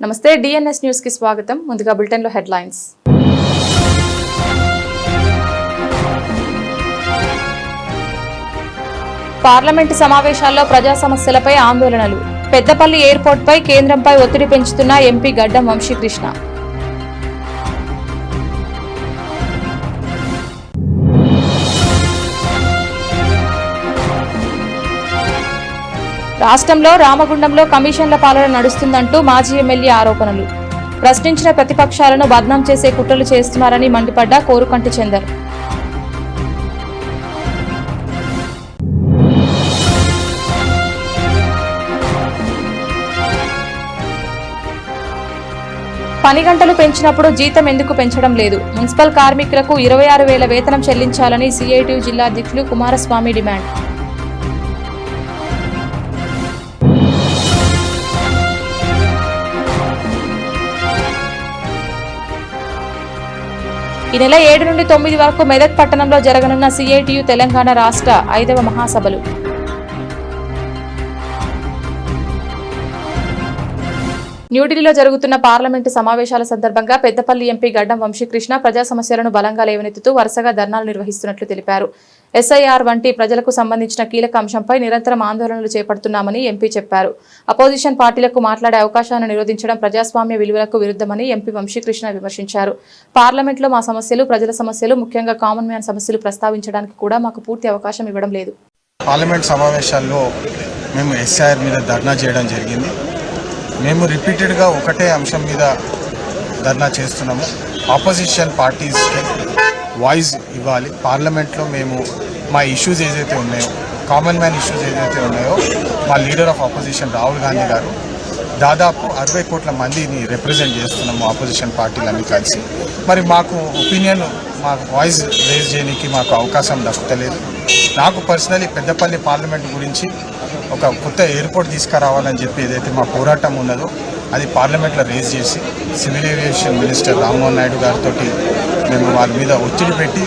నమస్తే DNS news కి స్వాగతం. ముందుగా బులెటిన్ లో హెడ్లైన్స్. పార్లమెంటు సమావేశాల్లో ప్రజా సమస్యలపై ఆందోళనలు. పెద్దపల్లి ఎయిర్పోర్ట్ పై కేంద్రంపై ఒత్తిడి పెంచుతున్న ఎంపీ గడ్డం వంశీకృష్ణ. రాష్ట్రంలో రామగుండంలో కమిషన్ల పాలన నడుస్తుందంటూ మాజీ ఎమ్మెల్యే ఆరోపణలు. ప్రశ్నించిన ప్రతిపక్షాలను బద్నాం చేసే కుట్రలు చేస్తున్నారని మండిపడ్డ కోరుకంటి చందర్. పని గంటలు పెంచినప్పుడు జీతం ఎందుకు పెంచడం లేదు? మున్సిపల్ కార్మికులకు 26,000 వేతనం చెల్లించాలని సిఐటియు జిల్లా అధ్యక్షులు కుమారస్వామి డిమాండ్. ఈ నెల 7 నుండి 9 వరకు మెదక్ పట్టణంలో జరగనున్న సిఐటియు తెలంగాణ రాష్ట్ర 5వ మహాసభలు. న్యూఢిల్లీలో జరుగుతున్న పార్లమెంటు సమావేశాల సందర్భంగా పెద్దపల్లి ఎంపీ గడ్డం వంశీకృష్ణ ప్రజా సమస్యలను బలంగా లేవనెత్తుతూ వరుసగా ధర్నాలు నిర్వహిస్తున్నట్లు తెలిపారు. ఎస్ఐఆర్ వంటి ప్రజలకు సంబంధించిన కీలక అంశంపై నిరంతరం ఆందోళనలు చేపడుతున్నామని ఎంపీ చెప్పారు. అపోజిషన్ పార్టీలకు మాట్లాడే అవకాశాన్ని నిరోధించడం ప్రజాస్వామ్య విలువలకు విరుద్ధమని ఎంపీ వంశీకృష్ణ విమర్శించారు. పార్లమెంట్లో మా సమస్యలు, ప్రజల సమస్యలు, ముఖ్యంగా కామన్ మ్యాన్ సమస్యలు ప్రస్తావించడానికి కూడా మాకు పూర్తి అవకాశం ఇవ్వడం లేదు. పార్లమెంట్ సమావేశాల్లో మేము ఎస్ఐఆర్ మీద ధర్నా చేయడం జరిగింది. మేము రిపీటెడ్గా ఒకటే అంశం మీద ధర్నా చేస్తున్నాము. ఆపోజిషన్ పార్టీస్కి వాయిస్ ఇవ్వాలి. పార్లమెంట్లో మేము మా ఇష్యూస్ ఏదైతే ఉన్నాయో, కామన్ మ్యాన్ ఇష్యూస్ ఏదైతే ఉన్నాయో, మా leader of opposition Rahul Gandhi గారు దాదాపు 60 కోట్ల మందిని రిప్రజెంట్ చేస్తున్నాము ఆపోజిషన్ పార్టీలన్నీ కలిసి. మరి మాకు ఒపీనియన్, మాకు వాయిస్ రేజ్ చేయడానికి మాకు అవకాశం దక్కుతలేదు. నాకు పర్సనలీ పెద్దపల్లి పార్లమెంట్ గురించి ఒక కొత్త ఎయిర్పోర్ట్ తీసుకురావాలని చెప్పి ఏదైతే మా పోరాటం ఉన్నదో అది పార్లమెంట్లో రేజ్ చేసి civil aviation minister Rammohan Naidu గారితో మేము వాళ్ళ మీద ఒత్తిడి పెట్టి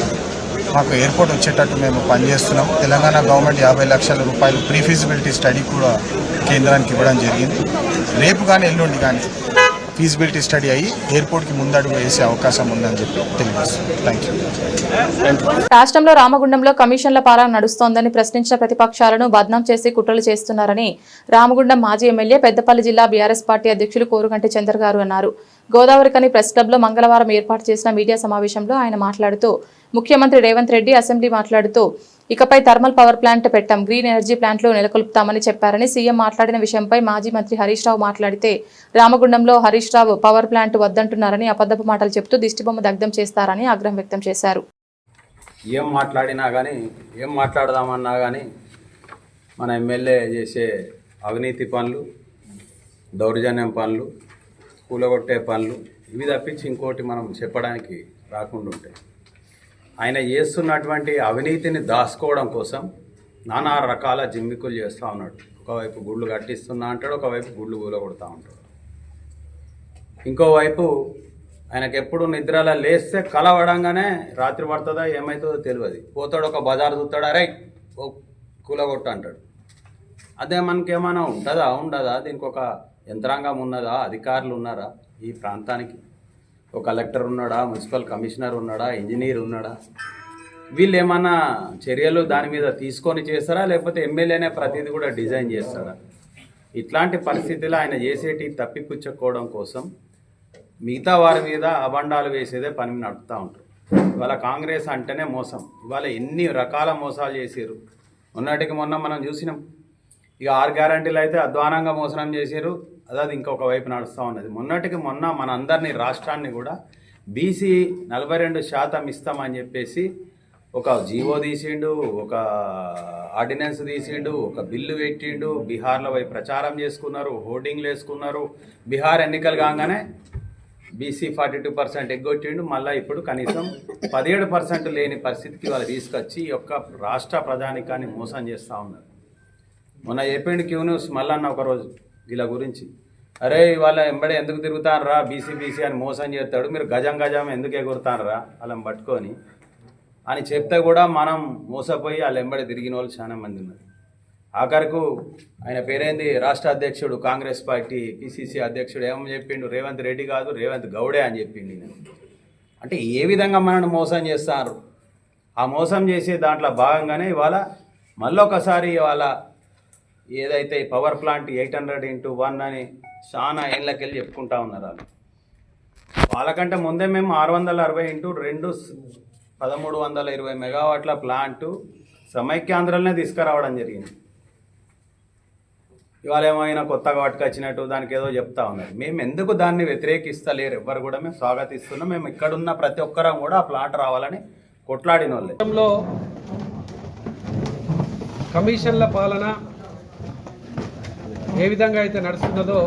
మాకు ఎయిర్పోర్ట్ వచ్చేటట్టు మేము పనిచేస్తున్నాము. తెలంగాణ గవర్నమెంట్ 50 లక్షల రూపాయలు ప్రీ ఫీజిబిలిటీ స్టడీ కూడా కేంద్రానికి ఇవ్వడం జరిగింది. రేపు కానీ ఎల్లుండి కానీ ఫీజిబిలిటీ స్టడీ అయ్యి ఎయిర్పోర్ట్కి ముందడుగు వేసే అవకాశం ఉందని చెప్పి తెలియజేస్తుంది. Thank you. రాష్ట్రంలో రామగుండంలో కమిషన్ల పాలన నడుస్తోందని ప్రశ్నించిన ప్రతిపక్షాలను బద్నాం చేసి కుట్రలు చేస్తున్నారని రామగుండం మాజీ ఎమ్మెల్యే పెద్దపల్లి జిల్లా బీఆర్ఎస్ పార్టీ అధ్యక్షులు కోరుకంటి చందర్ గారు అన్నారు. గోదావరికని ప్రెస్ క్లబ్లో మంగళవారం ఏర్పాటు చేసిన మీడియా సమావేశంలో ఆయన మాట్లాడుతూ, ముఖ్యమంత్రి రేవంత్ రెడ్డి అసెంబ్లీ మాట్లాడుతూ ఇకపై థర్మల్ పవర్ ప్లాంట్ పెట్టాం, గ్రీన్ ఎనర్జీ ప్లాంట్లు నెలకొల్పుతామని చెప్పారని సీఎం మాట్లాడిన విషయంపై మాజీ మంత్రి హరీష్ రావు మాట్లాడితే, రామగుండంలో హరీష్ రావు పవర్ ప్లాంట్ వద్దంటున్నారని అబద్ధపు మాటలు చెబుతూ దిష్టిబొమ్మ దగ్ధం చేస్తారని ఆగ్రహం వ్యక్తం చేశారు. ఏం మాట్లాడినా కానీ, ఏం మాట్లాడదామన్నా కానీ మన ఎమ్మెల్యే చేసే అవినీతి పనులు, దౌర్జన్యం పనులు, కూలగొట్టే పనులు, ఇవి తప్పించి ఇంకోటి మనం చెప్పడానికి రాకుండా ఉంటాయి. ఆయన చేస్తున్నటువంటి అవినీతిని దాచుకోవడం కోసం నానా రకాల జిమ్మికులు చేస్తూ ఉన్నాడు. ఒకవైపు గుళ్ళు కట్టిస్తున్నా అంటాడు, ఒకవైపు గుళ్ళు కూలగొడతా ఉంటాడు. ఇంకోవైపు ఆయనకు ఎప్పుడు నిద్రలో లేస్తే కలవడంగానే రాత్రి పడుతుందా ఏమవుతుందో తెలియదు. పోతాడు, ఒక బజారు చూస్తాడు, అరే ఓ కూలగొట్టు అంటాడు. అదే మనకేమైనా ఉండదా? దీనికి ఒక యంత్రాంగం ఉన్నదా? అధికారులు ఉన్నారా? ఈ ప్రాంతానికి ఒక కలెక్టర్ ఉన్నాడా? మున్సిపల్ కమిషనర్ ఉన్నాడా? ఇంజనీర్ ఉన్నాడా? వీళ్ళు ఏమన్నా చర్యలు దాని మీద తీసుకొని చేస్తారా, లేకపోతే ఎమ్మెల్యేనే ప్రతిదీ కూడా డిజైన్ చేస్తాడా? ఇట్లాంటి పరిస్థితుల్లో ఆయన చేసేటి తప్పిపుచ్చుకోవడం కోసం మిగతా వారి మీద అబండాలు వేసేదే పని నడుపుతూ ఉంటారు. ఇవాళ కాంగ్రెస్ అంటేనే మోసం. ఇవాళ ఎన్ని రకాల మోసాలు చేసారు. మొన్నటికి మొన్న మనం చూసినాం. ఇక 6 గ్యారంటీలు అయితే అధ్వానంగా మోసనం చేశారు. అది ఇంకొక వైపు నడుస్తూ ఉన్నది. మొన్నటికి మొన్న మన అందరినీ, రాష్ట్రాన్ని కూడా బీసీ 42% ఇస్తామని చెప్పేసి ఒక జీవో తీసిండు, ఒక ఆర్డినెన్స్ తీసిండు, ఒక బిల్లు పెట్టిండు. బీహార్లో పోయి ప్రచారం చేసుకున్నారు, హోర్డింగ్లు వేసుకున్నారు. బీహార్ ఎన్నికలు కాగానే బీసీ 42% ఎగ్గొట్టిండు. మళ్ళీ ఇప్పుడు కనీసం 17% లేని పరిస్థితికి వాళ్ళు తీసుకొచ్చి ఈ యొక్క రాష్ట్ర ప్రజానికాన్ని మోసం చేస్తూ ఉన్నారు. మొన్న చెప్పిండు క్యూ న్యూస్ మళ్ళన్న ఒకరోజు వీళ్ళ గురించి, అరే వాళ్ళ ఎంబడి ఎందుకు తిరుగుతానరా, బీసీ అని మోసం చేస్తాడు, మీరు గజం ఎందుకు ఎగురుతానరా వాళ్ళని పట్టుకొని అని చెప్తే కూడా మనం మోసపోయి వాళ్ళ ఎంబడి తిరిగిన వాళ్ళు చాలా మంది ఉన్నారు. ఆఖరకు ఆయన పేరేంది రాష్ట్ర అధ్యక్షుడు కాంగ్రెస్ పార్టీ పిసిసి అధ్యక్షుడు ఏమని చెప్పిండు, రేవంత్ రెడ్డి కాదు రేవంత్ గౌడే అని చెప్పిండు. అంటే ఏ విధంగా మనల్ని మోసం చేస్తారు. ఆ మోసం చేసే దాంట్లో భాగంగానే ఇవాళ మళ్ళొకసారి ఇవాళ ఏదైతే పవర్ ప్లాంట్ 800x1 అని చాలా ఏళ్ళకెళ్ళి చెప్పుకుంటా ఉన్నారు. వాళ్ళకంటే ముందే మేము 660x2 1320 మెగావాట్ల ప్లాంటు సమైక్యాంధ్రలనే తీసుకురావడం జరిగింది. ఇవాళ ఏమైనా కొత్తగా పట్టుకొచ్చినట్టు దానికి ఏదో చెప్తా ఉన్నారు. మేము ఎందుకు దాన్ని వ్యతిరేకిస్తలేరు ఎవ్వరు కూడా, మేము స్వాగతిస్తున్నాం. మేము ఇక్కడున్న ప్రతి ఒక్కరం కూడా ఆ ప్లాట్ రావాలని కొట్లాడిన వాళ్ళే. కమిషన్ల పాలన ఏ విధంగా అయితే నడుస్తున్నదో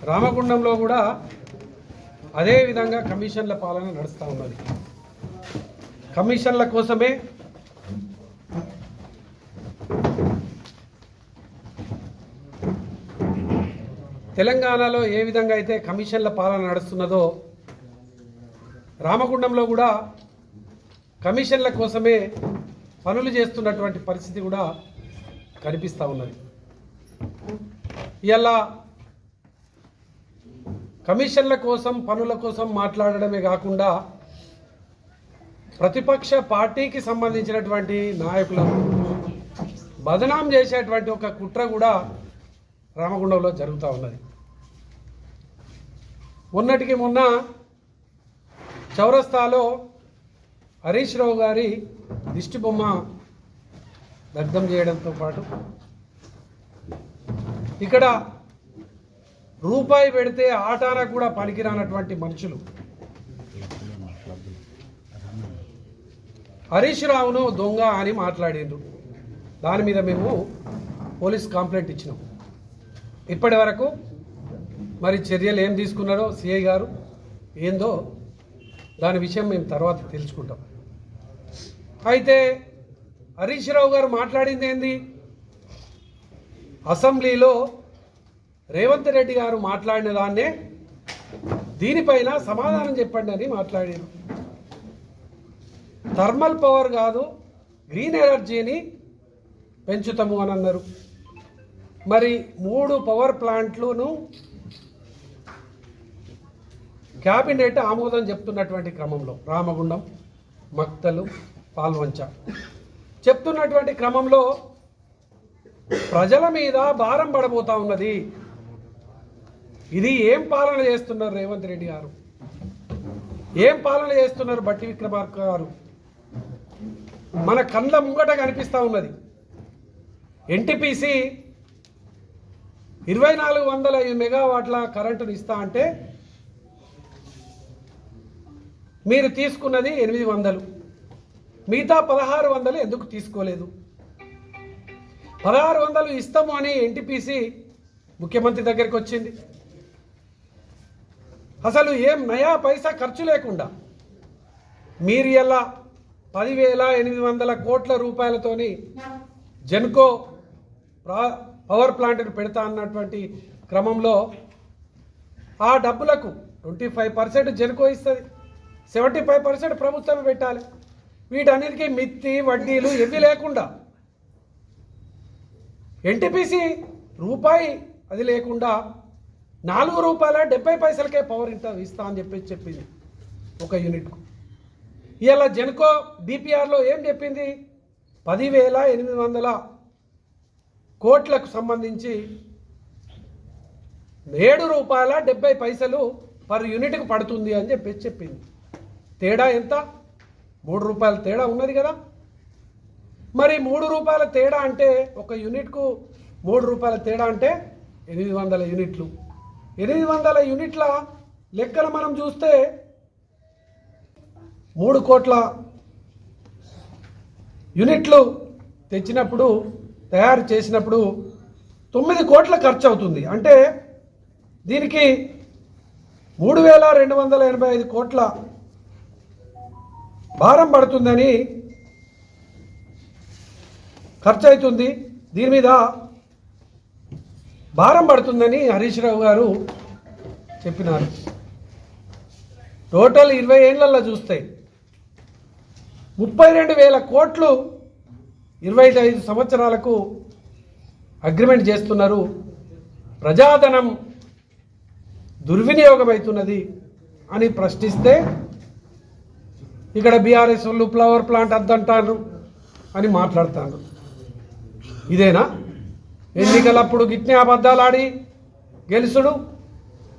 రామగుండంలో కూడా అదే విధంగా కమిషన్ల పాలన నడుస్తూ ఉన్నది. కమిషన్ల కోసమే తెలంగాణలో ఏ విధంగా అయితే కమిషన్ల పాలన నడుస్తున్నదో రామగుండంలో కూడా కమిషన్ల కోసమే పనులు చేస్తున్నటువంటి పరిస్థితి కూడా కనిపిస్తూ ఉన్నది. ఇలా కమిషన్ల కోసం పనుల కోసం మాట్లాడడమే కాకుండా ప్రతిపక్ష పార్టీకి సంబంధించినటువంటి నాయకులను బదనాం చేసేటువంటి ఒక కుట్ర కూడా రామగుండంలో జరుగుతూ ఉన్నది. మొన్నటికి మొన్న చౌరస్తాలో హరీష్ రావు గారి దిష్టి బొమ్మ దగ్ధం చేయడంతో పాటు ఇక్కడ రూపాయి పెడితే ఆటాన కూడా పనికిరానటువంటి మనుషులు హరీష్ రావును దొంగ అని మాట్లాడిండ్రు. దాని మీద మేము పోలీస్ కంప్లైంట్ ఇచ్చినాం. ఇప్పటి వరకు మరి చర్యలు ఏం తీసుకున్నారో సిఐ గారు ఏందో దాని విషయం మేము తర్వాత తెలుసుకుంటాం. అయితే హరీష్ రావు గారు మాట్లాడింది ఏంది, అసెంబ్లీలో రేవంత్ రెడ్డి గారు మాట్లాడిన దాన్నే దీనిపైన సమాధానం చెప్పండి అని మాట్లాడారు. థర్మల్ పవర్ కాదు గ్రీన్ ఎనర్జీని పెంచుతాము అని అన్నారు. మరి 3 పవర్ ప్లాంట్లను క్యాబినెట్ ఆమోదం చెప్తున్నటువంటి క్రమంలో రామగుండం, మక్తలు, పాల్వంచ చెప్తున్నటువంటి క్రమంలో ప్రజల మీద భారం పడబోతా ఉన్నది. ఇది ఏం పాలన చేస్తున్నారు రేవంత్ రెడ్డి గారు, ఏం పాలన చేస్తున్నారు బట్టి విక్రమార్క గారు? మన కళ్ళ ముంగట కనిపిస్తూ ఉన్నది. ఎన్టీపీసీ 2400 మెగావాట్ల కరెంటును ఇస్తా అంటే మీరు తీసుకున్నది 800, మిగతా 1600 ఎందుకు తీసుకోలేదు? 1600 ఇస్తాము అని ఎన్టీపీసీ ముఖ్యమంత్రి దగ్గరికి వచ్చింది. అసలు ఏం నయా పైసా ఖర్చు లేకుండా మీరు ఇలా 10,800 కోట్ల రూపాయలతోని జెన్కో పవర్ ప్లాంట్ను పెడతా అన్నటువంటి క్రమంలో ఆ డబ్బులకు 25% జెన్కో ఇస్తుంది, 75% ప్రభుత్వమే పెట్టాలి. వీటన్నిటికీ మిత్తి వడ్డీలు ఏమీ లేకుండా ఎన్టీపీసీ రూపాయి అది లేకుండా ₹4.70 పవర్ ఇస్తా అని చెప్పింది ఒక యూనిట్కు. ఇలా జెన్కో డిపిఆర్లో ఏం చెప్పింది, 10,800 కోట్లకు సంబంధించి ₹7.70 పర్ యూనిట్కు పడుతుంది అని చెప్పింది. తేడా ఎంత? ₹3 తేడా ఉన్నది కదా. మరి ₹3 తేడా అంటే ఒక యూనిట్కు ₹3 తేడా అంటే 800 యూనిట్లు. 800 యూనిట్ల లెక్కలు మనం చూస్తే 3 కోట్ల యూనిట్లు తెచ్చినప్పుడు తయారు చేసినప్పుడు 9 కోట్ల ఖర్చు అవుతుంది. అంటే దీనికి 3,285 కోట్ల భారం పడుతుందని ఖర్చు అవుతుంది. దీని మీద భారం పడుతుందని హరీష్ రావు గారు చెప్పినారు. టోటల్ 20 ఏళ్లలో చూస్తే 32,000 కోట్లు 25 సంవత్సరాలకు అగ్రిమెంట్ చేస్తున్నారు. ప్రజాధనం దుర్వినియోగం అవుతున్నది అని ప్రశ్నిస్తే ఇక్కడ బీఆర్ఎస్ వాళ్ళు ఫ్లవర్ ప్లాంట్ అద్దంటారు అని మాట్లాడతారు. ఇదేనా ఎన్నికలప్పుడు గిట్నే అబద్ధాలు ఆడి గెలుసుడు,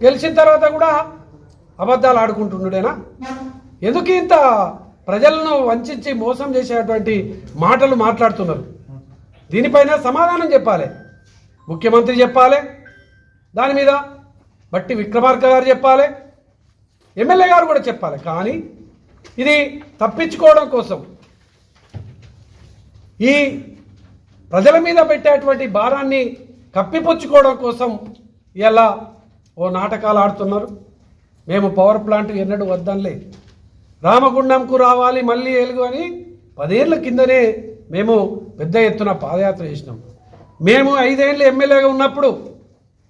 గెలిచిన తర్వాత కూడా అబద్ధాలు ఆడుకుంటున్నాడేనా? ఎందుకు ఇంత ప్రజలను వంచి మోసం చేసేటువంటి మాటలు మాట్లాడుతున్నారు? దీనిపైన సమాధానం చెప్పాలి, ముఖ్యమంత్రి చెప్పాలి, దాని మీద బట్టి విక్రమార్క గారు చెప్పాలి, ఎమ్మెల్యే గారు కూడా చెప్పాలి. కానీ ఇది తప్పించుకోవడం కోసం, ఈ ప్రజల మీద పెట్టేటువంటి భారాన్ని కప్పిపుచ్చుకోవడం కోసం ఇలా ఓ నాటకాలు ఆడుతున్నారు. మేము పవర్ ప్లాంట్ ఎన్నడూ వద్దనులే, రామగుండంకు రావాలి మళ్ళీ ఎలుగు అని 10 ఏళ్ల కిందనే మేము పెద్ద ఎత్తున పాదయాత్ర చేసినాం. మేము 5 ఏళ్ళు ఎమ్మెల్యేగా ఉన్నప్పుడు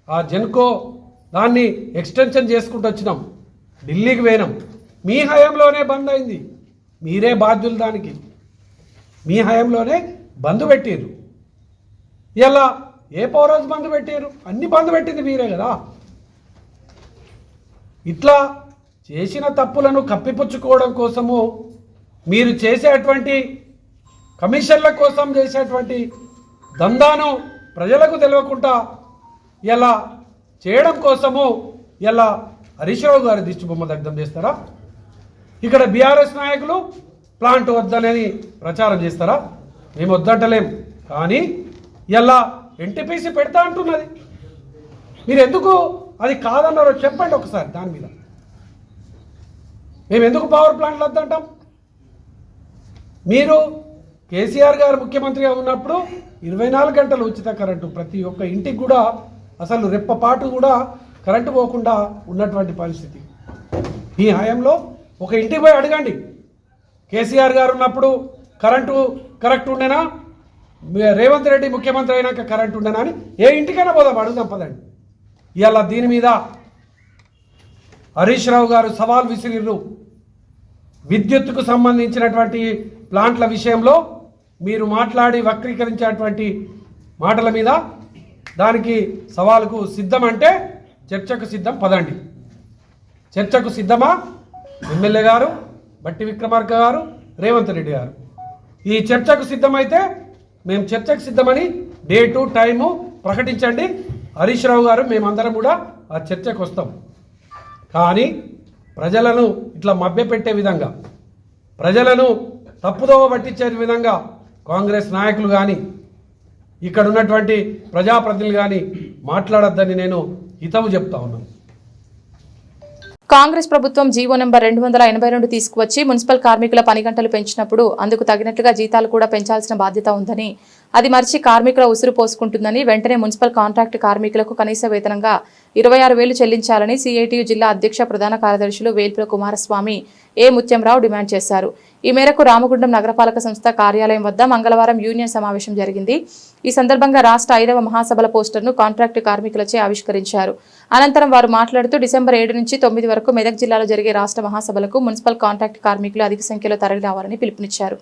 ఆ జెన్కో దాన్ని ఎక్స్టెన్షన్ చేసుకుంటూ వచ్చినాం, ఢిల్లీకి పోయినాం. మీ హయాంలోనే బంద్ అయింది, మీరే బాధ్యులు దానికి. మీ హయాంలోనే బంద్ పెట్టారు. ఇలా ఏ పవర్ హౌస్ బంద్ పెట్టారు? అన్ని బంద్ పెట్టింది మీరే కదా. ఇట్లా చేసిన తప్పులను కప్పిపుచ్చుకోవడం కోసము మీరు చేసేటువంటి కమిషన్ల కోసం చేసేటువంటి దందాను ప్రజలకు తెలియకుండా ఇలా చేయడం కోసము ఇలా హరీష్ రావు గారి దిష్టిబొమ్మ దగ్ధం చేస్తారా? ఇక్కడ బీఆర్ఎస్ నాయకులు ప్లాంట్ వద్దనని ప్రచారం చేస్తారా? మేము వద్దంటలేం, కానీ ఇలా ఎన్టీపీసీ పెడతా అంటున్నది. మీరు ఎందుకు అది కాదన్నారో చెప్పండి ఒకసారి. దాని మీద మేము ఎందుకు పవర్ ప్లాంట్లు వద్దంటాం? మీరు కేసీఆర్ గారు ముఖ్యమంత్రిగా ఉన్నప్పుడు 24 గంటలు ఉచిత కరెంటు, ప్రతి ఒక్క ఇంటికి కూడా అసలు రెప్పపాటు కూడా కరెంటు పోకుండా ఉన్నటువంటి పరిస్థితి. ఈ హయాంలో ఒక ఇంటికి పోయి అడగండి, కేసీఆర్ గారు ఉన్నప్పుడు కరెంటు కరెక్ట్ ఉండేనా, రేవంత్ రెడ్డి ముఖ్యమంత్రి అయినాక కరెంటు ఉండేనా అని ఏ ఇంటికైనా పోదాం, అడుగుదాం పదండి. ఇవాళ దీని మీద హరీష్ రావు గారు సవాల్ విసిరిర్రు. విద్యుత్తుకు సంబంధించినటువంటి ప్లాంట్ల విషయంలో మీరు మాట్లాడి వక్రీకరించేటువంటి మాటల మీద దానికి సవాలుకు సిద్ధం అంటే చర్చకు సిద్ధం, పదండి. చర్చకు సిద్ధమా ఎమ్మెల్యే గారు, బట్టి విక్రమార్క గారు, రేవంత్ రెడ్డి గారు? ఈ చర్చకు సిద్ధమైతే మేము చర్చకు సిద్ధమని డేటు టైము ప్రకటించండి. హరీష్ రావు గారు మేమందరం కూడా ఆ చర్చకు వస్తాం. కానీ ప్రజలను ఇట్లా మభ్యపెట్టే విధంగా, ప్రజలను తప్పుదోవ పట్టించే విధంగా కాంగ్రెస్ నాయకులు కానీ ఇక్కడ ఉన్నటువంటి ప్రజాప్రతినిధులు కానీ మాట్లాడొద్దని నేను హితవు చెప్తా ఉన్నాను. కాంగ్రెస్ ప్రభుత్వం జీవో నెంబర్ 282 తీసుకువచ్చి మున్సిపల్ కార్మికుల పని గంటలు పెంచినప్పుడు అందుకు తగినట్లుగా జీతాలు కూడా పెంచాల్సిన బాధ్యత ఉందని, అది మరిచి కార్మికుల ఉసురు పోసుకుంటుందని, వెంటనే మున్సిపల్ కాంట్రాక్ట్ కార్మికులకు కనీస వేతనంగా 26,000 చెల్లించాలని సిఐటియు జిల్లా అధ్యక్ష ప్రధాన కార్యదర్శులు వేల్పుల కుమారస్వామి, ఏ ముత్యంరావు డిమాండ్ చేశారు. ఈ మేరకు రామగుండం నగరపాలక సంస్థ కార్యాలయం వద్ద మంగళవారం యూనియన్ సమావేశం జరిగింది. ఈ సందర్భంగా రాష్ట్ర 5వ మహాసభల పోస్టర్ను కాంట్రాక్టు కార్మికులచే ఆవిష్కరించారు. అనంతరం వారు మాట్లాడుతూ డిసెంబర్ 7 నుంచి 9 వరకు మెదక్ జిల్లాలో జరిగే రాష్ట్ర మహాసభలకు మున్సిపల్ కాంట్రాక్ట్ కార్మికులు అధిక సంఖ్యలో తరలి రావాలని పిలుపునిచ్చారు.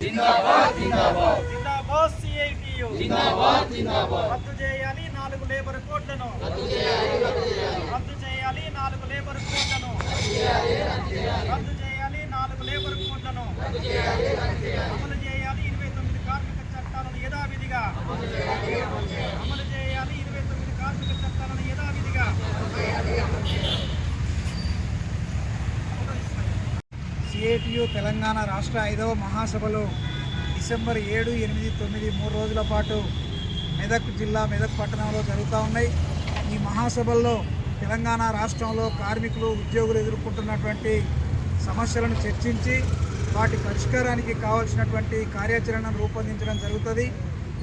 సిఐటియు తెలంగాణ రాష్ట్ర 5వ మహాసభలు డిసెంబర్ 7, 8, 9 3 రోజుల పాటు మెదక్ జిల్లా మెదక్ పట్టణంలో జరుగుతూ ఉన్నాయి. ఈ మహాసభల్లో తెలంగాణ రాష్ట్రంలో కార్మికులు, ఉద్యోగులు ఎదుర్కొంటున్నటువంటి సమస్యలను చర్చించి వాటి పరిష్కారానికి కావాల్సినటువంటి కార్యాచరణను రూపొందించడం జరుగుతుంది.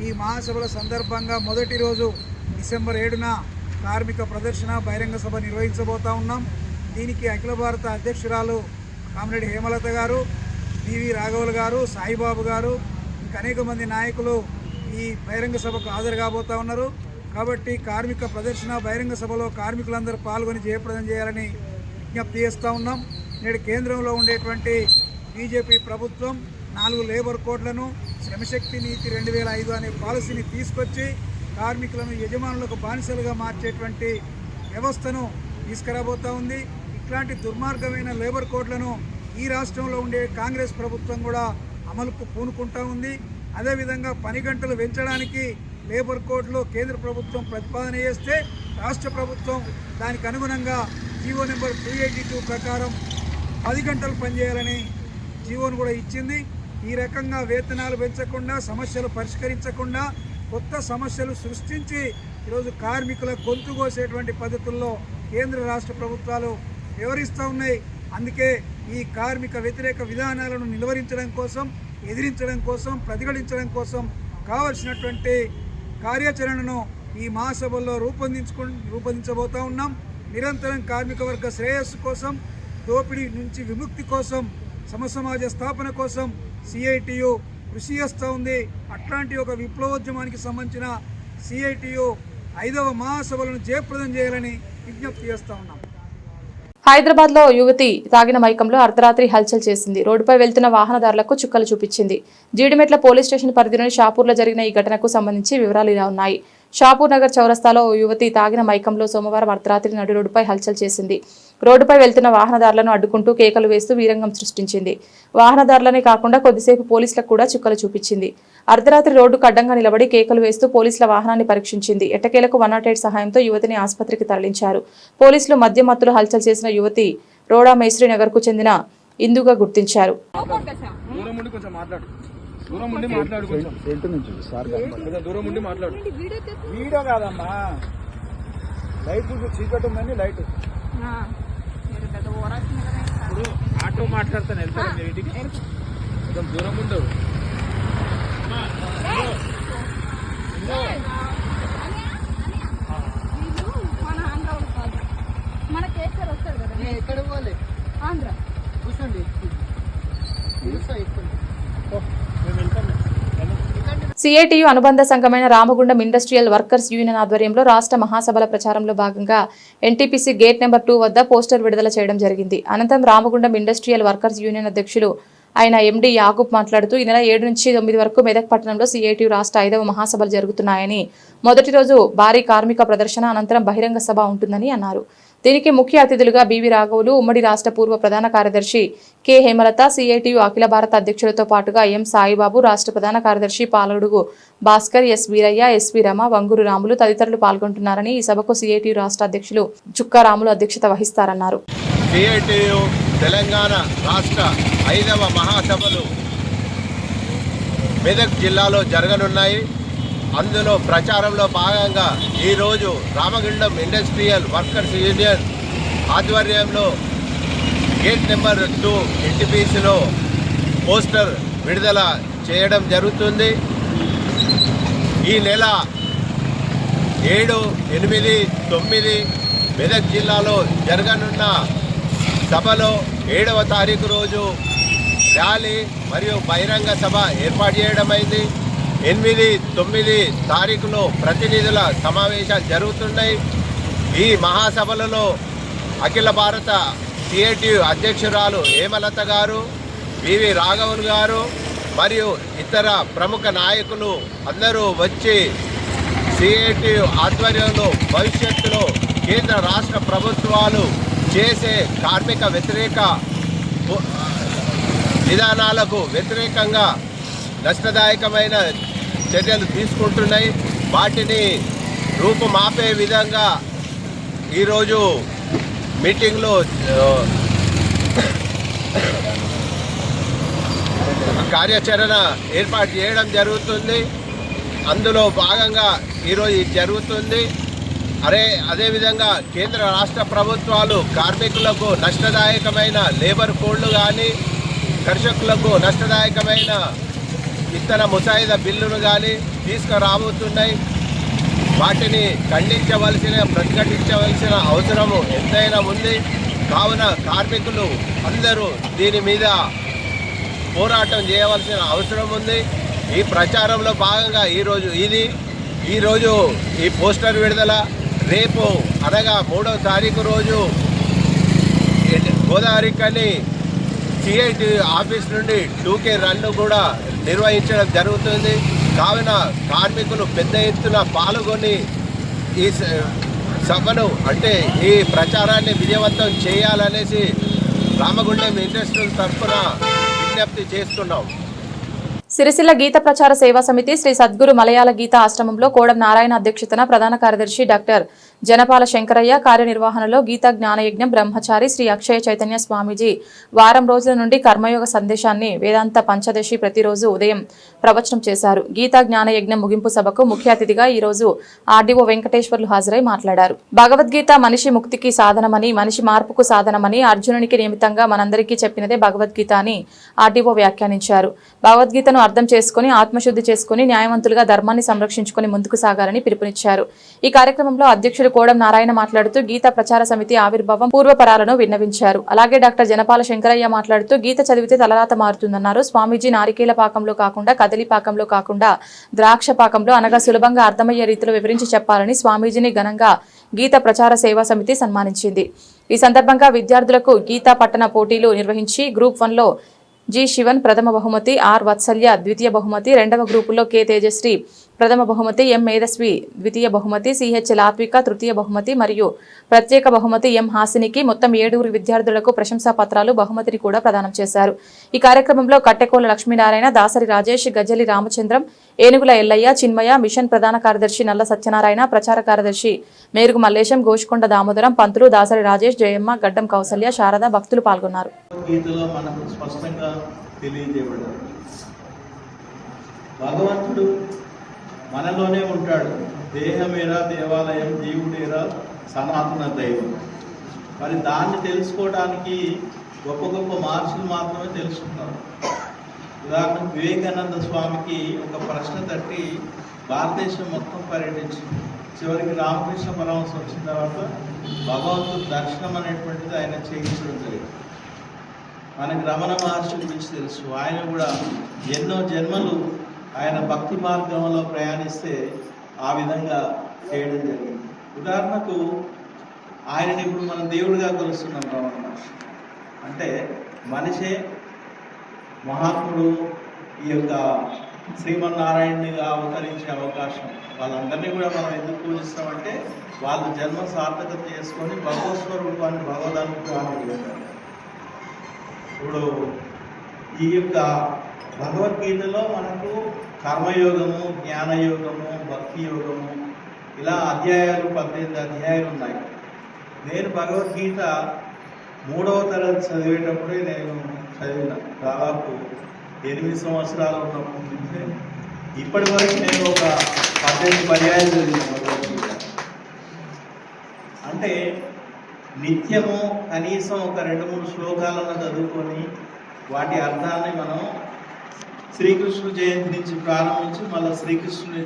ఈ మహాసభల సందర్భంగా మొదటి రోజు డిసెంబర్ 7న కార్మిక ప్రదర్శన బహిరంగ సభ నిర్వహించబోతా ఉన్నాం. దీనికి అఖిల భారత అధ్యక్షురాలు కామిరెడ్డి హేమలత గారు, బివి రాఘవులు గారు, సాయిబాబు గారు, ఇంకా అనేక మంది నాయకులు ఈ బహిరంగ సభకు హాజరు కాబోతా ఉన్నారు. కాబట్టి కార్మిక ప్రదర్శన బహిరంగ సభలో కార్మికులందరూ పాల్గొని జయప్రదం చేయాలని విజ్ఞప్తి చేస్తూ ఉన్నాం. నేడు కేంద్రంలో ఉండేటువంటి బీజేపీ ప్రభుత్వం 4 లేబర్ కోడ్లను శ్రమశక్తి నీతి 2005 అనే పాలసీని తీసుకొచ్చి కార్మికులను యజమానులకు బానిసలుగా మార్చేటువంటి వ్యవస్థను తీసుకురాబోతూ ఉంది. ఇట్లాంటి దుర్మార్గమైన లేబర్ కోడ్లను ఈ రాష్ట్రంలో ఉండే కాంగ్రెస్ ప్రభుత్వం కూడా అమలుకు పూనుకుంటా ఉంది. అదేవిధంగా పని గంటలు పెంచడానికి లేబర్ కోడ్లో కేంద్ర ప్రభుత్వం ప్రతిపాదన చేస్తే రాష్ట్ర ప్రభుత్వం దానికి అనుగుణంగా జీవో నెంబర్ 282 ప్రకారం 10 గంటలు పనిచేయాలని జీవోను కూడా ఇచ్చింది. ఈ రకంగా వేతనాలు పెంచకుండా, సమస్యలు పరిష్కరించకుండా కొత్త సమస్యలు సృష్టించి ఈరోజు కార్మికుల గొంతు కోసేటువంటి పద్ధతుల్లో కేంద్ర రాష్ట్ర ప్రభుత్వాలు వ్యవహరిస్తూ ఉన్నాయి. అందుకే ఈ కార్మిక వ్యతిరేక విధానాలను నిలువరించడం కోసం, ఎదిరించడం కోసం, ప్రతిఘటించడం కావలసినటువంటి కార్యాచరణను ఈ మహాసభల్లో రూపొందించబోతూ ఉన్నాం. నిరంతరం కార్మిక వర్గ శ్రేయస్సు కోసం, దోపిడీ నుంచి విముక్తి కోసం, సమసమాజ స్థాపన కోసం సిఐటియు కృషి చేస్తూ ఉంది. అట్లాంటి ఒక విప్లవోద్యమానికి సంబంధించిన సిఐటియు 5వ మహాసభలను జయప్రదం చేయాలని విజ్ఞప్తి చేస్తూ ఉన్నాం. హైదరాబాద్ లో యువతి తాగిన మైకంలో అర్ధరాత్రి హల్చల్ చేసింది. రోడ్డుపై వెళ్తున్న వాహనదారులకు చుక్కలు చూపించింది. జీడిమెట్ల పోలీస్ స్టేషన్ పరిధిలోని షాపూర్లో జరిగిన ఈ ఘటనకు సంబంధించి వివరాలు ఇలా ఉన్నాయి. షాపూర్ నగర్ చౌరస్తాలో ఓ యువతి తాగిన మైకంలో సోమవారం అర్ధరాత్రి నడి రోడ్డుపై హల్చల్ చేసింది. రోడ్డుపై వెళ్తున్న వాహనదారులను అడ్డుకుంటూ కేకలు వేస్తూ వీరంగం సృష్టించింది. వాహనదారులనే కాకుండా కొద్దిసేపు పోలీసులకు కూడా చుక్కలు చూపించింది. అర్ధరాత్రి రోడ్డుకు అడ్డంగా నిలబడి కేకలు వేస్తూ పోలీసుల వాహనాన్ని పరీక్షించింది. ఎట్టకేలకు 108 సహాయంతో యువతిని ఆసుపత్రికి తరలించారు. పోలీసులు మద్యం మత్తులో హల్చల్ చేసిన యువతి రోడా మేస్త్రి నగర్ కు చెందిన ఇందుగా గుర్తించారు. వీడియో కాదమ్మా, లైట్ చీకటి లైట్ ఆటో మాట్లాడతాను వెళ్తాను మీరు ఇంటికి కొంచెం దూరం ఉండవు. మన కేసీఆర్ వస్తాడు కదా, ఎక్కడ పోవాలి? ఆంధ్ర. కూర్చోండి. సిఐటియు అనుబంధ సంఘమైన రామగుండం ఇండస్ట్రియల్ వర్కర్స్ యూనియన్ ఆధ్వర్యంలో రాష్ట్ర మహాసభల ప్రచారంలో భాగంగా ఎన్టీపీసీ గేట్ నెంబర్ 2 వద్ద పోస్టర్ విడుదల చేయడం జరిగింది. అనంతరం రామగుండం ఇండస్ట్రియల్ వర్కర్స్ యూనియన్ అధ్యక్షులు ఆయన ఎండి యాకూబ్ మాట్లాడుతూ ఈ నెల 7 నుంచి 9 వరకు మెదక్ పట్టణంలో సిఐటియు రాష్ట్ర 5వ మహాసభలు జరుగుతున్నాయని, మొదటి రోజు భారీ కార్మిక ప్రదర్శన, అనంతరం బహిరంగ సభ ఉంటుందని అన్నారు. దీనికి ముఖ్య అతిథులుగా బివి రాఘవులు, ఉమ్మడి రాష్ట్ర పూర్వ ప్రధాన కార్యదర్శి కె హేమలత, సిఐటియు అఖిల భారత అధ్యక్షులతో పాటుగా ఎం సాయిబాబు, రాష్ట్ర ప్రధాన కార్యదర్శి పాలడుగు భాస్కర్, ఎస్ వీరయ్య, ఎస్వి రమ, వంగూరు రాములు తదితరులు పాల్గొంటున్నారని, ఈ సభకు సిఐటియు రాష్ట్ర అధ్యక్షులు చుక్కా రాములు అధ్యక్షత వహిస్తారన్నారు. సిఐటియు తెలంగాణ రాష్ట్ర 5వ మహాసభలు మెదక్ జిల్లాలో జరగనున్నాయి. అందులో ప్రచారంలో భాగంగా ఈరోజు రామగుండం ఇండస్ట్రియల్ వర్కర్స్ యూనియన్ ఆధ్వర్యంలో గేట్ నెంబర్ 2 ఎన్టీపీసీలో పోస్టర్ విడుదల చేయడం జరుగుతుంది. ఈ నెల 7, 8, 9 మెదక్ జిల్లాలో జరగనున్న సభలో 7వ తారీఖు రోజు ర్యాలీ మరియు బహిరంగ సభ ఏర్పాటు చేయడమైంది. 8, 9 తారీఖులో ప్రతినిధుల సమావేశాలు జరుగుతున్నాయి. ఈ మహాసభలలో అఖిల భారత సిఐటియు అధ్యక్షురాలు హేమలత గారు, వివి రాఘవులు గారు మరియు ఇతర ప్రముఖ నాయకులు అందరూ వచ్చి సిఐటియు ఆధ్వర్యంలో భవిష్యత్తులో కేంద్ర రాష్ట్ర ప్రభుత్వాలు చేసే కార్మిక వ్యతిరేక విధానాలకు వ్యతిరేకంగా నష్టదాయకమైన చర్యలు తీసుకుంటున్నాయి. వాటిని రూపుమాపే విధంగా ఈరోజు మీటింగ్లో కార్యాచరణ ఏర్పాటు చేయడం జరుగుతుంది. అందులో భాగంగా ఈరోజు ఇది జరుగుతుంది. అదేవిధంగా కేంద్ర రాష్ట్ర ప్రభుత్వాలు కార్మికులకు నష్టదాయకమైన లేబర్ కోడ్లు కానీ, కర్షకులకు నష్టదాయకమైన ఇతర ముసాయిదా బిల్లులు కానీ తీసుకురాబోతున్నాయి. వాటిని ఖండించవలసిన, ప్రతిఘటించవలసిన అవసరము ఎంతైనా ఉంది. కావున కార్మికులు అందరూ దీని మీద పోరాటం చేయవలసిన అవసరం ఉంది. ఈ ప్రచారంలో భాగంగా ఈరోజు ఈ పోస్టర్ విడుదల, రేపు అనగా 3వ తారీఖు రోజు గోదావరికని సిఐటి ఆఫీస్ నుండి 2K రన్ను కూడా నిర్వహించడం జరుగుతుంది. కావున కార్మికులు పెద్ద ఎత్తున పాల్గొని ఈ సభను అంటే ఈ ప్రచారాన్ని విజయవంతం చేయాలనేసి రామగుండం ఇండస్ట్రియల్ తరఫున విజ్ఞప్తి చేస్తున్నాం. సిరిసిల్ల గీత ప్రచార సేవా సమితి శ్రీ సద్గురు మలయాళ గీత ఆశ్రమంలో కోడం నారాయణ అధ్యక్షతన ప్రధాన కార్యదర్శి డాక్టర్ జనపాల శంకరయ్య కార్యనిర్వహణలో గీతా జ్ఞానయజ్ఞం బ్రహ్మచారి శ్రీ అక్షయ చైతన్య స్వామీజీ వారం రోజుల నుండి కర్మయోగ సందేశాన్ని వేదాంత పంచదశి ప్రతిరోజు ఉదయం ప్రవచనం చేశారు. గీతా జ్ఞానయజ్ఞం ముగింపు సభకు ముఖ్య అతిథిగా ఈ రోజు ఆర్డీఓ వెంకటేశ్వర్లు హాజరై మాట్లాడారు. భగవద్గీత మనిషి ముక్తికి సాధనమని, మనిషి మార్పుకు సాధనమని అర్జునునికి నిమిత్తంగా మనందరికీ చెప్పినదే భగవద్గీత అని ఆర్డీఓ వ్యాఖ్యానించారు. భగవద్గీతను అర్థం చేసుకుని ఆత్మశుద్ధి చేసుకుని న్యాయవంతులుగా ధర్మాన్ని సంరక్షించుకుని ముందుకు సాగాలని పిలుపునిచ్చారు. ఈ కార్యక్రమంలో అధ్యక్షుడు కోడం నారాయణ మాట్లాడుతూ గీత ప్రచార సమితి ఆవిర్భావం పూర్వపరాలను విన్నవించారు. అలాగే డాక్టర్ జనపాల శంకరయ్య మాట్లాడుతూ గీత చదివితే తలరాత మారుతుందన్నారు. స్వామీజీ నారికేల పాకంలో కాకుండా కదలి పాకంలో కాకుండా ద్రాక్ష పాకంలో అనగా సులభంగా అర్థమయ్యే రీతిలో వివరించి చెప్పాలని స్వామీజీని ఘనంగా గీత ప్రచార సేవా సమితి సన్మానించింది. ఈ సందర్భంగా విద్యార్థులకు గీతా పట్టణ పోటీలు నిర్వహించి గ్రూప్ 1లో జి శివన్ ప్రథమ బహుమతి, ఆర్ వత్సల్య ద్వితీయ బహుమతి, రెండవ గ్రూపులో కె తేజశ్రీ ప్రథమ బహుమతి, ఎం మేధస్వి ద్వితీయ బహుమతి, సిహెచ్ లాత్విక తృతీయ బహుమతి మరియు ప్రత్యేక బహుమతి ఎం హాసినికి మొత్తం 7 విద్యార్థులకు ప్రశంసా పత్రాలు బహుమతిని కూడా ప్రదానం చేశారు. ఈ కార్యక్రమంలో కట్టెకోల లక్ష్మీనారాయణ, దాసరి రాజేష్, గజ్జలి రామచంద్రం, ఏనుగుల ఎల్లయ్య, చిన్మయ, మిషన్ ప్రధాన కార్యదర్శి నల్ల సత్యనారాయణ, ప్రచార కార్యదర్శి మేరుగు మల్లేశం, గోష్కొండ దామోదరం, పంతులు, దాసరి రాజేష్, జయమ్మ, గడ్డం కౌసల్య, శారద భక్తులు పాల్గొన్నారు. భగవంతుడు మనలోనే ఉంటాడు. దేహమేరా దేవాలయం, జీవుడేరా సనాతన దైవం. మరి దాన్ని తెలుసుకోవడానికి గొప్ప గొప్ప మహర్షులు మాత్రమే తెలుసుకున్నారు. ఉదాహరణకు వివేకానంద స్వామికి ఒక ప్రశ్న తట్టి భారతదేశం మొత్తం పర్యటించింది. చివరికి రామకృష్ణ పరమహంస వచ్చిన తర్వాత భగవంతుడు దర్శనం అనేటువంటిది ఆయన చేయించడం జరిగింది. మనకి రమణ మహర్షి గురించి తెలుసు. ఆయన కూడా ఎన్నో జన్మలు ఆయన భక్తి మార్గంలో ప్రయాణిస్తే ఆ విధంగా చేయడం జరిగింది. ఉదాహరణకు ఆయనని ఇప్పుడు మనం దేవుడిగా కొలుస్తున్నాం. రమణ మహర్షి అంటే మనిషే మహాత్ముడు, ఈ యొక్క శ్రీమన్నారాయణునిగా అవతరించే అవకాశం. వాళ్ళందరినీ కూడా మనం ఎందుకు పూజిస్తామంటే వాళ్ళు జన్మ సార్థకత చేసుకొని భగవత్స్వరూపాన్ని భగవదనుగ్రహాన్ని పొందారు. ఇప్పుడు ఈ యొక్క భగవద్గీతలో మనకు కర్మయోగము, జ్ఞానయోగము, భక్తి యోగము ఇలా అధ్యాయాలు 18 అధ్యాయాలు ఉన్నాయి. నేను భగవద్గీత 3వ తరగతి చదివేటప్పుడే నేను చదివిన. దాదాపు 8 సంవత్సరాలు ఉన్నప్పటి నుంచే ఇప్పటి వరకు నేను ఒక 18 పర్యాయాలు చదివిన భగవద్గీత. అంటే నిత్యము కనీసం ఒక 2-3 శ్లోకాలను చదువుకొని వాటి అర్థాన్ని మనం శ్రీకృష్ణుడు జయంతి నుంచి ప్రారంభించి మళ్ళీ శ్రీకృష్ణుని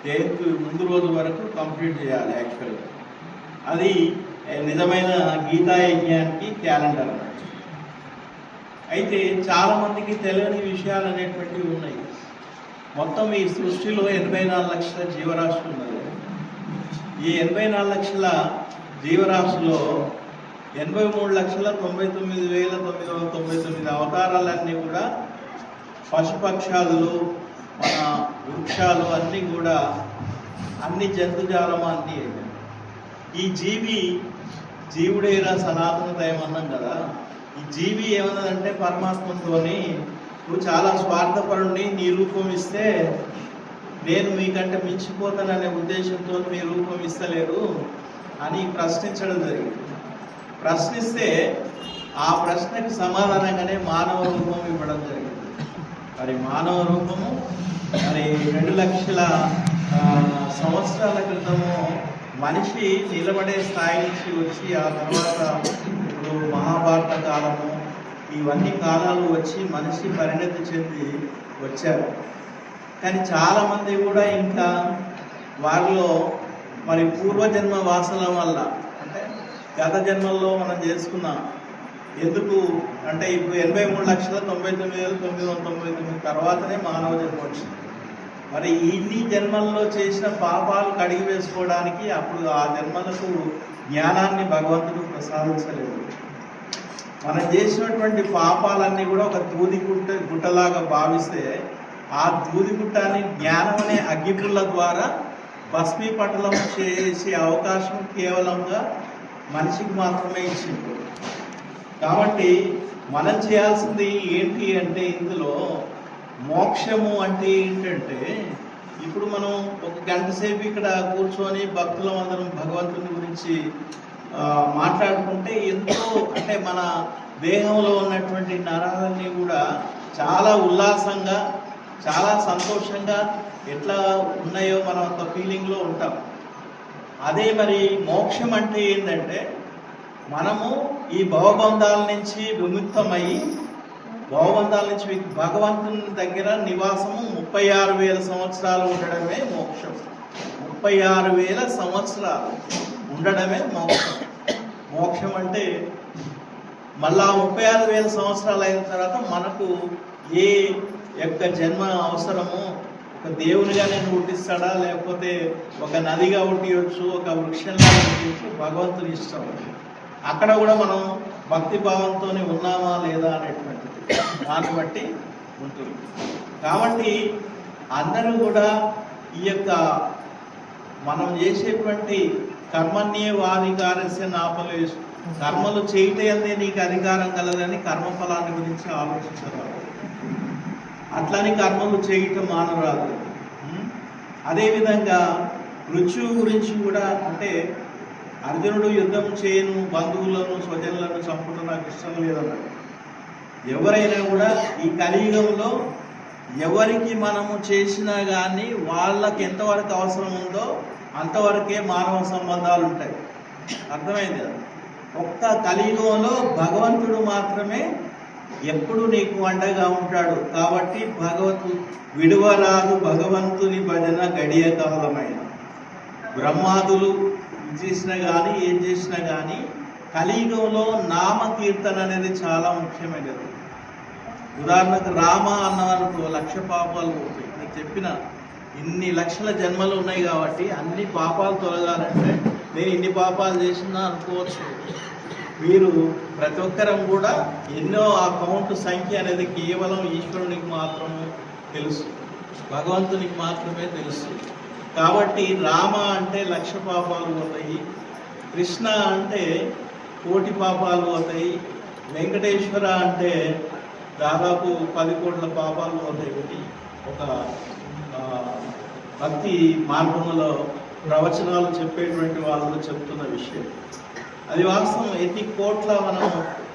జయంతి ముందు రోజు వరకు కంప్లీట్ చేయాలి. యాక్చువల్గా అది నిజమైన గీతా యజ్ఞానికి క్యాలెండర్ అన్నట్టు. అయితే చాలామందికి తెలియని విషయాలు అనేటువంటివి ఉన్నాయి. మొత్తం ఈ సృష్టిలో 84 లక్షల జీవరాశులు ఉన్నాయి. ఈ 84 లక్షల జీవరాశిలో 83,99,999 అవతారాలన్నీ కూడా పశుపక్షాదులు, మన వృక్షాలు అన్నీ కూడా అన్ని జంతుజాలం అన్నీ. ఈ జీవుడేరా సనాతన దైవం అన్నాం కదా. ఈ జీవి ఏమన్నదంటే పరమాత్మతోని నువ్వు చాలా స్వార్థపరుణ్ణి, నీ రూపం ఇస్తే నేను మీకంటే మించిపోతాననే ఉద్దేశంతో మీ రూపం ఇస్తలేరు అని ప్రశ్నించడం జరిగింది. ప్రశ్నిస్తే ఆ ప్రశ్నకు సమాధానంగానే మానవ రూపం ఇవ్వడం జరిగింది. మరి మానవ రూపము మరి 2 లక్షల సంవత్సరాల క్రితము మనిషి నిలబడే స్థాయి నుంచి వచ్చి ఆ తర్వాత ఇప్పుడు మహాభారత కాలము ఇవన్నీ కాలాలు వచ్చి మనిషి పరిణతి చెంది వచ్చారు. కానీ చాలామంది కూడా ఇంకా వారిలో మరి పూర్వజన్మ వాసన వల్ల అంటే గత జన్మల్లో మనం చేసుకున్నాం. ఎందుకు అంటే ఇప్పుడు 83,99,999 తర్వాతనే మానవ జన్మ వచ్చింది. మరి ఇన్ని జన్మల్లో చేసిన పాపాలు కడిగి వేసుకోవడానికి అప్పుడు ఆ జన్మలకు జ్ఞానాన్ని భగవంతుడు ప్రసాదించలేదు. మనం చేసినటువంటి పాపాలన్నీ కూడా ఒక గుట్టలాగా భావిస్తే ఆ దూదిగుట్టాన్ని జ్ఞానం అనే అగ్గిపుల్ల ద్వారా భస్మీపటలం చేసే అవకాశం కేవలంగా మనిషికి మాత్రమే ఇచ్చింది. కాబట్టి మనం చేయాల్సింది ఏంటి అంటే ఇందులో మోక్షము అంటే ఏంటంటే ఇప్పుడు మనం ఒక గంట సేపు ఇక్కడ కూర్చొని భక్తులం అందరం భగవంతుని గురించి మాట్లాడుకుంటే ఎంతో అంటే మన దేహంలో ఉన్నటువంటి నరాలన్నీ కూడా చాలా ఉల్లాసంగా చాలా సంతోషంగా ఎట్లా ఉన్నాయో మనం ఒక ఫీలింగ్లో ఉంటాం. అదే మరి మోక్షం అంటే ఏంటంటే మనము ఈ భవబంధాల నుంచి విముక్తమయ్యి భవబంధాల నుంచి భగవంతుని దగ్గర నివాసము 36,000 సంవత్సరాలు ఉండడమే మోక్షం. 36,000 సంవత్సరాలు ఉండడమే మోక్షం. మోక్షం అంటే మళ్ళా 36,000 సంవత్సరాలు అయిన తర్వాత మనకు ఏ యొక్క జన్మ అవసరమో ఒక దేవునిగా నేను పుట్టిస్తాడా లేకపోతే ఒక నదిగా పుట్టియొచ్చు, ఒక వృక్షంగా పుట్టియొచ్చు, భగవంతుని ఇష్టం. అక్కడ కూడా మనం భక్తి భావంతోనే ఉన్నామా లేదా అనేటువంటిది దాన్ని బట్టి ఉంటుంది. కాబట్టి అందరూ కూడా ఈ యొక్క మనం చేసేటువంటి కర్మణ్యే వాధికారస్య నాపలేషు, కర్మలు చేయటందే నీకు అధికారం కలదని కర్మఫలాన్ని గురించి ఆలోచించరాదు. అట్లని కర్మలు చేయటం మానరాదు. అదేవిధంగా మృత్యువు గురించి కూడా అంటే అర్జునుడు యుద్ధం చేయను, బంధువులను స్వజనులను చంపడం నాకు ఇష్టం లేదన్నాడు. ఎవరైనా కూడా ఈ కలియుగంలో ఎవరికి మనము చేసినా కానీ వాళ్ళకి ఎంతవరకు అవసరం ఉందో అంతవరకే మానవ సంబంధాలు ఉంటాయి. అర్థమైంది కదా? ఒక్క కలియుగంలో భగవంతుడు మాత్రమే ఎప్పుడు నీకు అండగా ఉంటాడు. కాబట్టి విడువరాదు భగవంతుని భజన గడియ కాలమైన. బ్రహ్మాదులు చేసినా కానీ ఏం చేసినా కానీ కలియుగంలో నామకీర్తన అనేది చాలా ముఖ్యమైనది. ఉదాహరణకు రామ అన్నవారికి 1,00,000 పాపాలు పోతాయి. నేను చెప్పిన ఇన్ని లక్షల జన్మలు ఉన్నాయి కాబట్టి అన్ని పాపాలు తొలగాలంటే నేను ఇన్ని పాపాలు చేసినా అనుకోవచ్చు. మీరు ప్రతి ఒక్కరం కూడా ఎన్నో ఆ కౌంట్ సంఖ్య అనేది కేవలం ఈశ్వరునికి మాత్రమే తెలుసు, భగవంతునికి మాత్రమే తెలుసు. కాబట్టి రామ అంటే 1,00,000 పాపాలు పోతాయి, కృష్ణ అంటే 1,00,000 పాపాలు పోతాయి, వెంకటేశ్వర అంటే దాదాపు 10 కోట్ల పాపాలు పోతాయి. ఒక భక్తి మార్గంలో ప్రవచనాలు చెప్పేటువంటి వాళ్ళు చెప్తున్న విషయం అది వాస్తవం. ఎన్ని కోట్ల మనం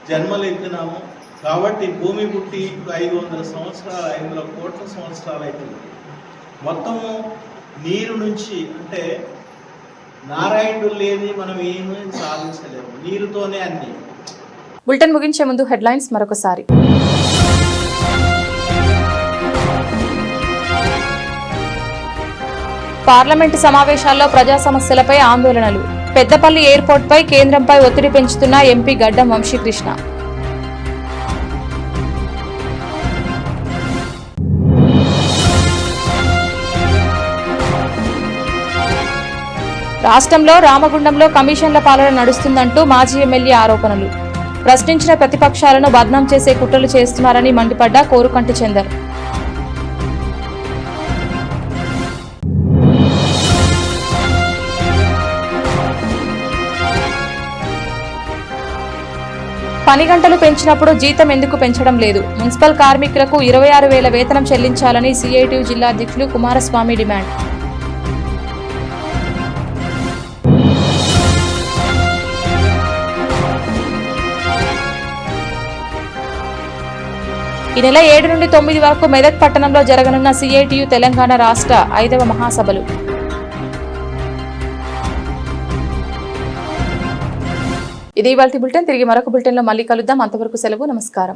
జన్మలు ఎత్తినాము కాబట్టి భూమి పుట్టి 500 సంవత్సరాలు 500 కోట్ల సంవత్సరాలు అవుతుంది. మొత్తము నీరు నుంచి అంటే నారాయణుడు లేని మనం ఏమీ సాధించలేము, నీరుతోనే అన్ని. బులెటిన్ ముగించే ముందు హెడ్లైన్స్ మరొకసారి. పార్లమెంటు సమావేశాల్లో ప్రజా సమస్యలపై ఆందోళనలు. పెద్దపల్లి ఎయిర్పోర్ట్పై కేంద్రంపై ఒత్తిడి పెంచుతున్న ఎంపీ గడ్డం వంశీకృష్ణ. రాష్ట్రంలో రామగుండంలో కమిషన్ల పాలన నడుస్తుందంటూ మాజీ ఎమ్మెల్యే ఆరోపణలు. ప్రశ్నించిన ప్రతిపక్షాలను బద్నాం చేసే కుట్రలు చేస్తున్నారని మండిపడ్డ కోరుకంటి చందర్. పని గంటలు పెంచినప్పుడు జీతం ఎందుకు పెంచడం లేదు? మున్సిపల్ కార్మికులకు 26,000 వేతనం చెల్లించాలని సిఐటియు జిల్లా అధ్యక్షులు కుమారస్వామి డిమాండ్. ఈ నెల 7 నుండి 9 వరకు మెదక్ పట్టణంలో జరగనున్న సిఐటియు తెలంగాణ రాష్ట్ర 5వ మహాసభలు. ఇది ఇవాల్టి బులెటిన్. తిరిగి మరొక బులెటిన్లో మళ్ళీ కలుద్దాం. అంతవరకు సెలవు. నమస్కారం.